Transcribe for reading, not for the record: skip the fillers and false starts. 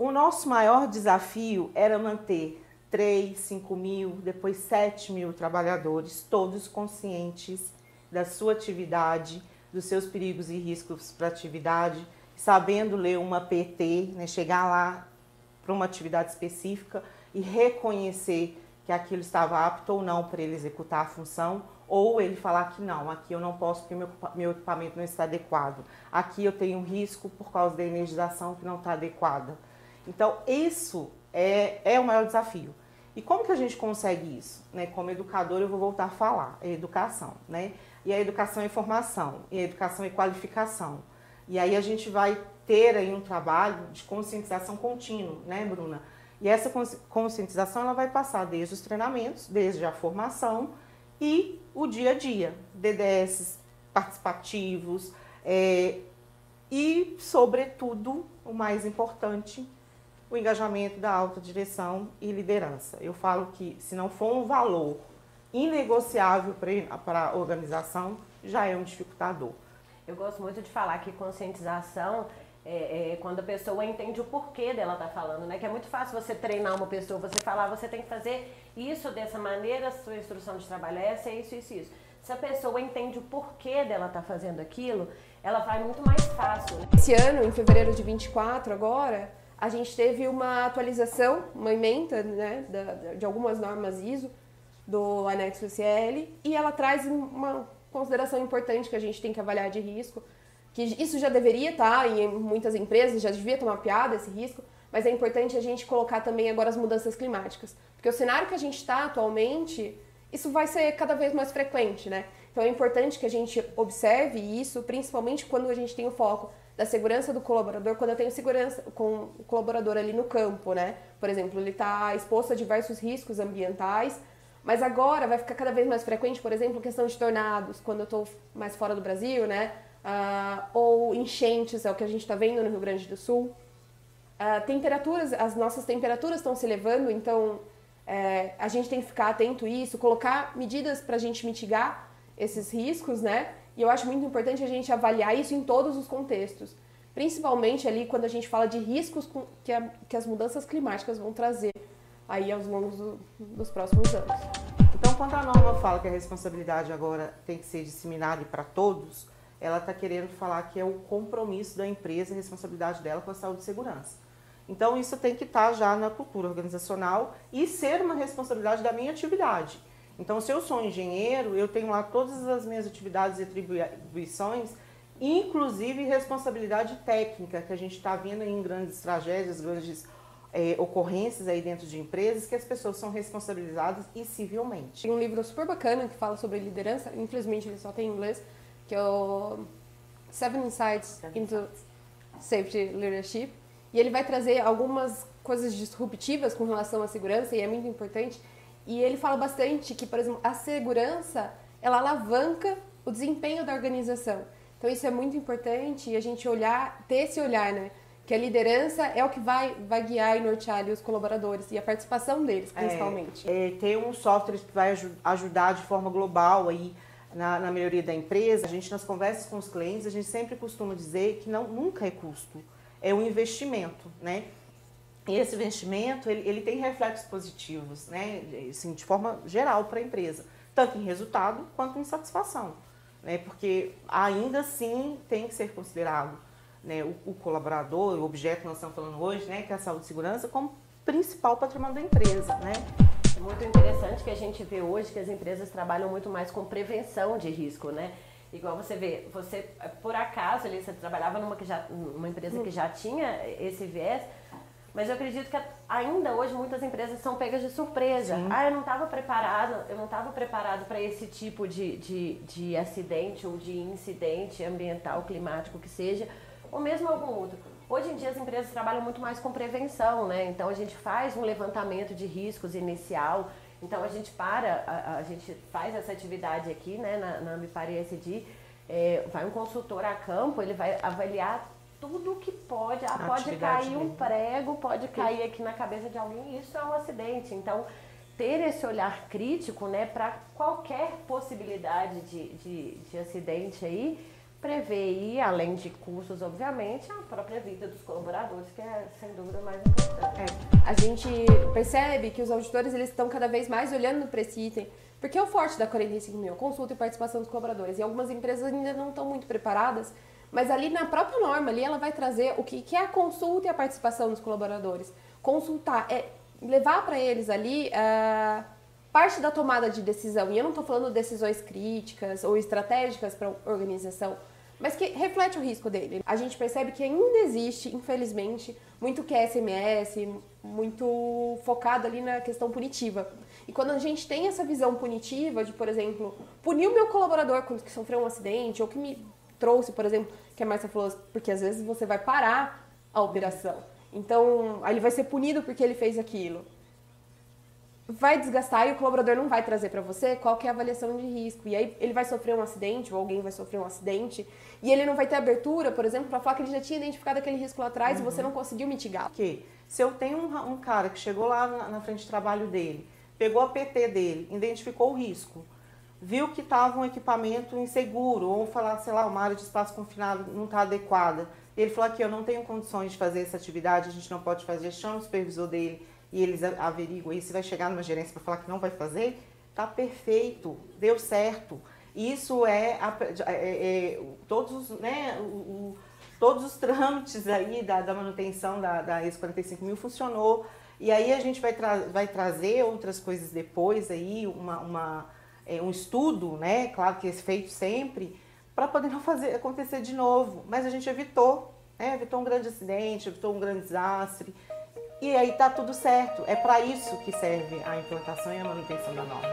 O nosso maior desafio era manter 3, 5 mil, depois 7 mil trabalhadores, todos conscientes da sua atividade, dos seus perigos e riscos para a atividade, sabendo ler uma PT, né, chegar lá para uma atividade específica e reconhecer que aquilo estava apto ou não para ele executar a função, ou ele falar que não, aqui eu não posso porque meu equipamento não está adequado, aqui eu tenho um risco por causa da energização que não está adequada. Então, isso é o maior desafio. E como que a gente consegue isso? Né? Como educador, eu vou voltar a falar, é educação, né? E a educação é formação, e a educação é qualificação. E aí a gente vai ter aí um trabalho de conscientização contínua, né, Bruna? E essa conscientização ela vai passar desde os treinamentos, desde a formação e o dia a dia, DDS participativos e, sobretudo, o mais importante, o engajamento da alta direção e liderança. Eu falo que se não for um valor inegociável para a organização, já é um dificultador. Eu gosto muito de falar que conscientização quando a pessoa entende o porquê dela estar falando, né? Que é muito fácil você treinar uma pessoa, você falar, você tem que fazer isso dessa maneira, a sua instrução de trabalho é essa, isso, isso, isso. Se a pessoa entende o porquê dela estar fazendo aquilo, ela vai muito mais fácil, né? Esse ano, em fevereiro de 24 agora, a gente teve uma atualização, uma emenda, né, de algumas normas ISO do anexo SL, e ela traz uma consideração importante que a gente tem que avaliar de risco, que isso já deveria estar em muitas empresas, já devia ter mapeado esse risco, mas é importante a gente colocar também agora as mudanças climáticas, porque o cenário que a gente está atualmente, isso vai ser cada vez mais frequente, né? Então é importante que a gente observe isso, principalmente quando a gente tem o foco da segurança do colaborador, quando eu tenho segurança com o colaborador ali no campo, né? Por exemplo, ele está exposto a diversos riscos ambientais, mas agora vai ficar cada vez mais frequente, por exemplo, questão de tornados, quando eu estou mais fora do Brasil, né? Ou enchentes, é o que a gente está vendo no Rio Grande do Sul. Temperaturas, as nossas temperaturas estão se elevando, então a gente tem que ficar atento a isso, colocar medidas para a gente mitigar esses riscos, né? E eu acho muito importante a gente avaliar isso em todos os contextos, principalmente ali quando a gente fala de riscos que as mudanças climáticas vão trazer aí aos longos dos próximos anos. Então, quando a norma fala que a responsabilidade agora tem que ser disseminada para todos, ela está querendo falar que é o compromisso da empresa, a responsabilidade dela com a saúde e segurança. Então, isso tem que estar já na cultura organizacional e ser uma responsabilidade da minha atividade. Então, se eu sou um engenheiro, eu tenho lá todas as minhas atividades e atribuições, inclusive responsabilidade técnica, que a gente está vendo em grandes tragédias, grandes ocorrências aí dentro de empresas, que as pessoas são responsabilizadas e civilmente. Tem um livro super bacana que fala sobre liderança, infelizmente ele só tem em inglês, que é o Seven Insights into Safety Leadership, e ele vai trazer algumas coisas disruptivas com relação à segurança, e é muito importante. E ele fala bastante que, por exemplo, a segurança, ela alavanca o desempenho da organização. Então isso é muito importante e a gente ter esse olhar, né? Que a liderança é o que vai guiar e nortear ali os colaboradores e a participação deles, principalmente. Ter um software que vai ajudar de forma global aí na melhoria da empresa. A gente, nas conversas com os clientes, a gente sempre costuma dizer que nunca é custo, é um investimento, né? E esse investimento, ele tem reflexos positivos, né? Assim, de forma geral para a empresa, tanto em resultado quanto em satisfação, né? Porque ainda assim tem que ser considerado, né, o colaborador, o objeto que nós estamos falando hoje, né, que é a saúde e segurança, como principal patrimônio da empresa, né? É muito interessante que a gente vê hoje que as empresas trabalham muito mais com prevenção de risco, né? Igual você vê, você, por acaso, ali, você trabalhava numa empresa que já tinha esse viés, mas eu acredito que ainda hoje muitas empresas são pegas de surpresa. Sim. Eu não estava preparado para esse tipo de acidente ou de incidente ambiental, climático que seja, ou mesmo algum outro. Hoje em dia as empresas trabalham muito mais com prevenção, né? Então a gente faz um levantamento de riscos inicial, então a gente faz essa atividade aqui, né, na Ambipar ESG, vai um consultor a campo, ele vai avaliar tudo que pode, pode cair um prego, pode cair aqui na cabeça de alguém, isso é um acidente. Então, ter esse olhar crítico, né, para qualquer possibilidade de acidente aí, prever, além de custos, obviamente, a própria vida dos colaboradores, que é, sem dúvida, mais importante. A gente percebe que os auditores eles estão cada vez mais olhando para esse item, porque é o forte da 45 mil, consulta e participação dos colaboradores. E algumas empresas ainda não estão muito preparadas, mas ali na própria norma, ali ela vai trazer o que é a consulta e a participação dos colaboradores. Consultar é levar para eles ali parte da tomada de decisão. E eu não estou falando de decisões críticas ou estratégicas para a organização, mas que reflete o risco dele. A gente percebe que ainda existe, infelizmente, muito QSMS, muito focado ali na questão punitiva. E quando a gente tem essa visão punitiva de, por exemplo, punir o meu colaborador quando que sofreu um acidente, ou que me trouxe, por exemplo, que a Márcia falou, porque às vezes você vai parar a operação. Então, aí ele vai ser punido porque ele fez aquilo. Vai desgastar e o colaborador não vai trazer para você qual que é a avaliação de risco. E aí ele vai sofrer um acidente ou alguém vai sofrer um acidente e ele não vai ter abertura, por exemplo, para falar que ele já tinha identificado aquele risco lá atrás e você não conseguiu mitigar. Porque se eu tenho um cara que chegou lá na frente de trabalho dele, pegou a PT dele, identificou o risco, viu que estava um equipamento inseguro ou falar, sei lá, uma área de espaço confinado não está adequada, ele falou aqui, eu não tenho condições de fazer essa atividade, a gente não pode fazer, chama o supervisor dele, e eles averiguam isso, vai chegar numa gerência para falar que não vai fazer, tá perfeito, deu certo. Isso todos os, né, todos os trâmites aí da manutenção da ISO 45 mil funcionou. E aí a gente vai trazer outras coisas depois aí, um estudo, né, claro que é feito sempre, para poder não fazer acontecer de novo. Mas a gente evitou, né, evitou um grande acidente, evitou um grande desastre. E aí tá tudo certo. É para isso que serve a implantação e a manutenção da norma.